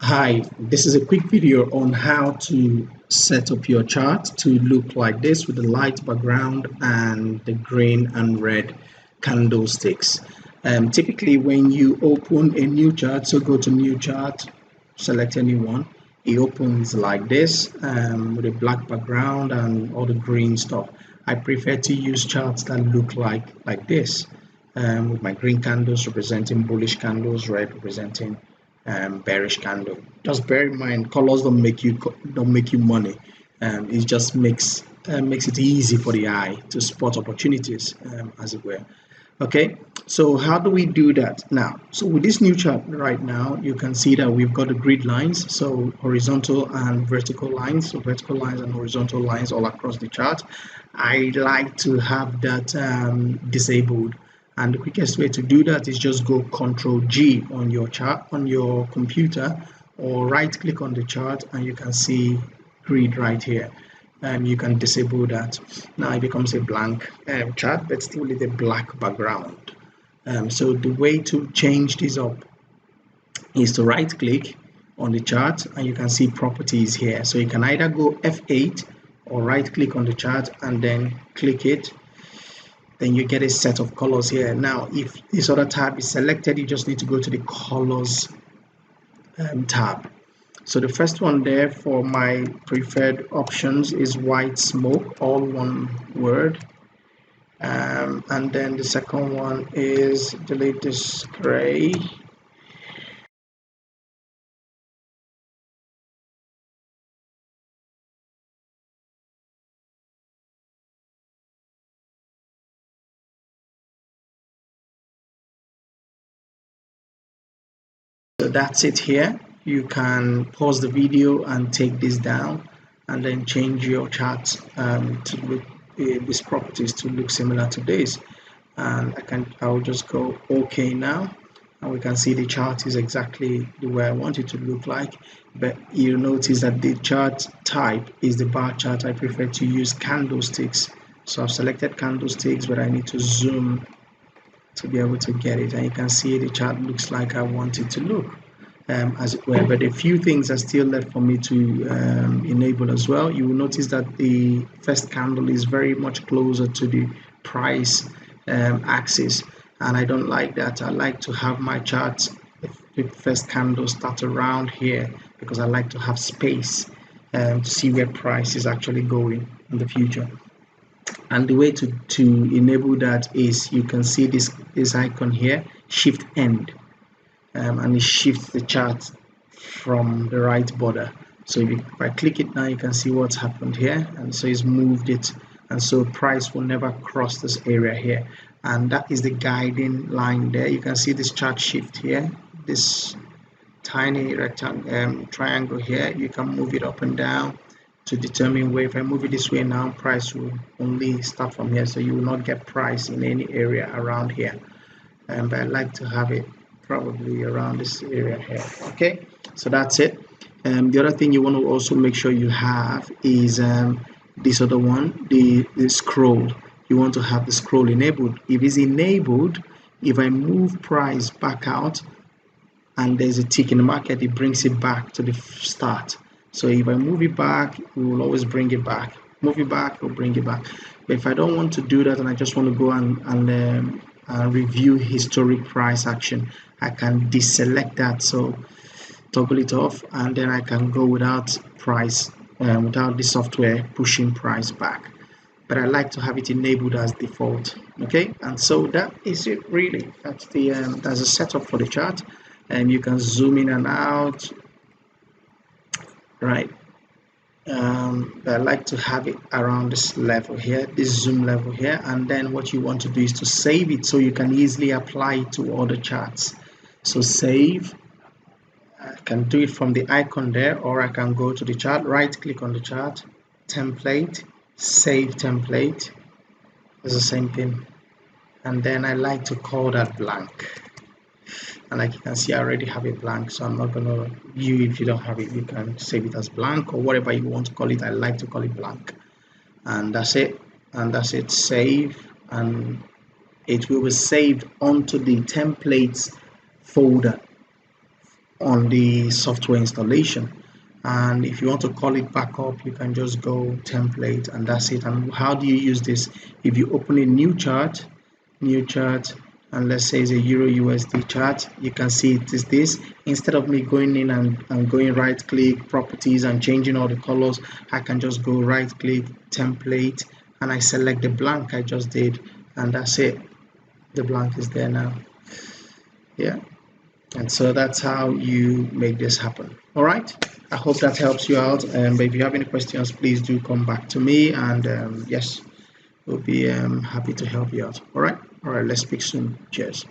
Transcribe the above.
Hi, this is a quick video on how to set up your chart to look like this with the light background and the green and red candlesticks. Typically when you open a new chart, so go to new chart, select any one, it opens like this with a black background and all the green stuff. I prefer to use charts that look like this with my green candles representing bullish candles, red representing bearish candle. Just bear in mind, colors don't make you money. It just makes it easy for the eye to spot opportunities, as it were. Okay, so how do we do that now? So with this new chart right now, you can see that we've got the grid lines, so horizontal and vertical lines, so vertical lines and horizontal lines all across the chart. I like to have that disabled, and the quickest way to do that is just go Control G on your chart on your computer, or right click on the chart and you can see grid right here. You can disable that. Now it becomes a blank chart, but still with a black background. So the way to change this up is to right click on the chart and you can see properties here. So you can either go F8 or right click on the chart and then click it. Then you get a set of colors here. Now if this other tab is selected, you just need to go to the colors tab. So the first one there for my preferred options is white smoke, all one word. And then the second one is delete this gray. So that's it here. You can pause the video and take this down and then change your chart to look these properties to look similar to this. And I'll just go OK now, and we can see the chart is exactly the way I want it to look like. But you'll notice that the chart type is the bar chart. I prefer to use candlesticks, so I've selected candlesticks, but I need to zoom to be able to get it, and you can see the chart looks like I want it to look, as it were. But a few things are still left for me to enable as well. You will notice that the first candle is very much closer to the price axis, and I don't like that. I like to have my charts, the first candle start around here, because I like to have space to see where price is actually going in the future. And the way to enable that is you can see this icon here, shift end, and it shifts the chart from the right border. So if I click it now, you can see what's happened here, and so it's moved it, and so price will never cross this area here, and that is the guiding line there. You can see this chart shift here, this tiny rectangle triangle here. You can move it up and down to determine where. If I move it this way now, price will only start from here, so you will not get price in any area around here. But I like to have it probably around this area here. Okay, so that's it. The other thing you want to also make sure you have is this other one, the scroll. You want to have the scroll enabled. If it's enabled, if I move price back out and there's a tick in the market, it brings it back to the start. So if I move it back, it will always bring it back. Move it back, it will bring it back. But if I don't want to do that and I just want to go and review historic price action, I can deselect that. So toggle it off, and then I can go without price, without the software pushing price back. But I like to have it enabled as default. Okay, and so that is it really. That's the that's a setup for the chart, and you can zoom in and out. Right. I like to have it around this level here, this zoom level here, and then what you want to do is to save it so you can easily apply it to other charts. So save, I can do it from the icon there, or I can go to the chart, right click on the chart, template, save template. It's the same thing, and then I like to call that blank. And like you can see, I already have it blank, so I'm not gonna view. If you don't have it, you can save it as blank or whatever you want to call it. I like to call it blank, and that's it. And that's it. Save, and it will be saved onto the templates folder on the software installation. And if you want to call it backup, you can just go template, and that's it. And how do you use this? If you open a new chart, and let's say it's a Euro USD chart, you can see it is this. Instead of me going in and going right click properties and changing all the colors, I can just go right click template, and I select the blank I just did, and that's it. The blank is there now. Yeah. And so that's how you make this happen. All right. I hope that helps you out. But if you have any questions, please do come back to me. And yes, we'll be happy to help you out. All right. All right. Let's speak soon. Cheers.